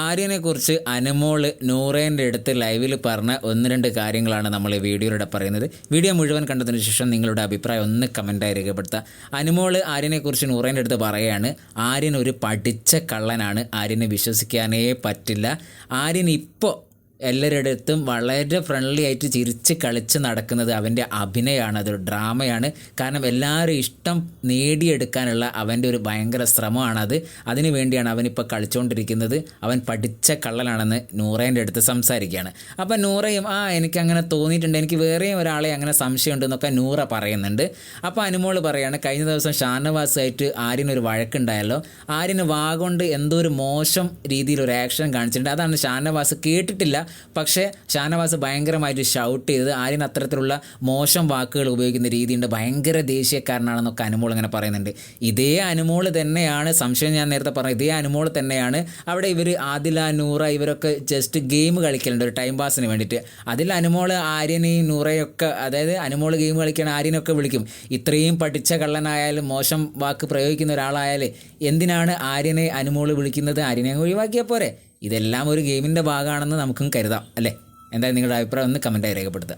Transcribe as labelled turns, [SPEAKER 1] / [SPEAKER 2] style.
[SPEAKER 1] ആര്യനെക്കുറിച്ച് അനുമോള് നൂറേൻ്റെ അടുത്ത് ലൈവിൽ പറഞ്ഞ 1-2 കാര്യങ്ങളാണ് നമ്മൾ ഈ വീഡിയോയിലൂടെ പറയുന്നത്. വീഡിയോ മുഴുവൻ കണ്ടതിന് ശേഷം നിങ്ങളുടെ അഭിപ്രായം ഒന്ന് കമൻറ്റായി രേഖപ്പെടുത്തുക. അനുമോള് ആര്യനെക്കുറിച്ച് നൂറേൻ്റെ അടുത്ത് പറയുകയാണ്, ആര്യൻ ഒരു പഠിച്ച കള്ളനാണ്, ആര്യനെ വിശ്വസിക്കാനേ പറ്റില്ല. ആര്യൻ ഇപ്പോൾ എല്ലാവരുടെ അടുത്തും വളരെ ഫ്രണ്ട്ലി ആയിട്ട് ചിരിച്ച് കളിച്ച് നടക്കുന്നത് അവൻ്റെ അഭിനയമാണ്, അതൊരു ഡ്രാമയാണ്. കാരണം എല്ലാവരും ഇഷ്ടം നേടിയെടുക്കാനുള്ള അവൻ്റെ ഒരു ഭയങ്കര ശ്രമമാണത്. അതിനു വേണ്ടിയാണ് അവനിപ്പോൾ കളിച്ചുകൊണ്ടിരിക്കുന്നത്. അവൻ പഠിച്ച കള്ളനാണെന്ന് നൂറേൻ്റെ അടുത്ത് സംസാരിക്കുകയാണ്. അപ്പം നൂറയും എനിക്കങ്ങനെ തോന്നിയിട്ടുണ്ട്, എനിക്ക് വേറെയും ഒരാളെ അങ്ങനെ സംശയമുണ്ടെന്നൊക്കെ നൂറ പറയുന്നുണ്ട്. അപ്പോൾ അനുമോള് പറയാണ്, കഴിഞ്ഞ ദിവസം ഷാനവാസായിട്ട് ആര്യനൊരു വഴക്കുണ്ടായല്ലോ, ആര്യന് വാഗോണ്ട് എന്തോ ഒരു മോശം രീതിയിൽ ഒരു ആക്ഷൻ കാണിച്ചിട്ടുണ്ട്. അതാണ് ഷാനവാസ് കേട്ടിട്ടില്ല, പക്ഷേ ഷാനവാസ് ഭയങ്കരമായിട്ട് ഷൗട്ട് ചെയ്തത് ആര്യൻ അത്തരത്തിലുള്ള മോശം വാക്കുകൾ ഉപയോഗിക്കുന്ന രീതിയുണ്ട്, ഭയങ്കര ദേഷ്യക്കാരനാണെന്നൊക്കെ അനുമോൾ ഇങ്ങനെ പറയുന്നുണ്ട്. ഇതേ അനുമോൾ തന്നെയാണ്, സംശയം ഞാൻ നേരത്തെ പറഞ്ഞു, ഇതേ അനുമോൾ തന്നെയാണ് അവിടെ ഇവർ ആദില നൂറ ഇവരൊക്കെ ജസ്റ്റ് ഗെയിം കളിക്കലുണ്ട് ഒരു ടൈം പാസിന് വേണ്ടിയിട്ട്. അതിൽ അനുമോൾ ആര്യനെയും നൂറയൊക്കെ, അതായത് അനുമോൾ ഗെയിം കളിക്കാൻ ആര്യനൊക്കെ വിളിക്കും. ഇത്രയും പഠിച്ച കള്ളനായാലും മോശം വാക്ക് പ്രയോഗിക്കുന്ന ഒരാളായാൽ എന്തിനാണ് ആര്യനെ അനുമോൾ വിളിക്കുന്നത്? ആര്യനെ ഒഴിവാക്കിയാൽ പോരെ? ഇതെല്ലാം ഒരു ഗെയിമിൻ്റെ ഭാഗമാണെന്ന് നമുക്കും കരുതാം അല്ലേ? എന്തായാലും നിങ്ങളുടെ അഭിപ്രായം ഒന്ന് കമൻറ്റായി രേഖപ്പെടുത്തുക.